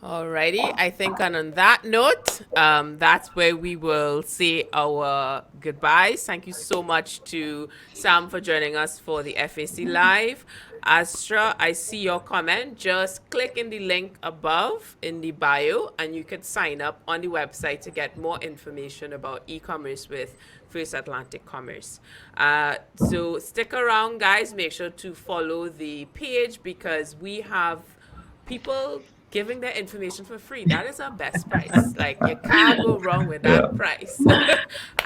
Alrighty, I think on that note, that's where we will say our goodbyes. Thank you so much to Sam for joining us for the FAC Live. Astra, I see your comment. Just click in the link above in the bio and you can sign up on the website to get more information about e-commerce with First Atlantic Commerce. So stick around, guys. Make sure to follow the page, because we have people giving their information for free. That is our best price. Like, you can't go wrong with that price.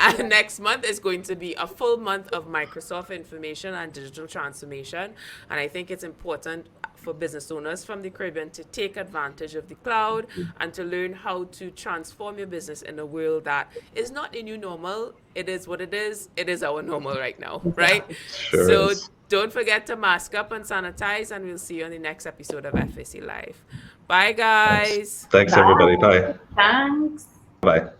And next month is going to be a full month of Microsoft information and digital transformation. And I think it's important for business owners from the Caribbean to take advantage of the cloud and to learn how to transform your business in a world that is not a new normal. It is what it is. It is our normal right now, right? Sure So is. don't forget to mask up and sanitize, and we'll see you on the next episode of FAC Live. Bye, guys. Thanks everybody. Bye. Thanks. Bye.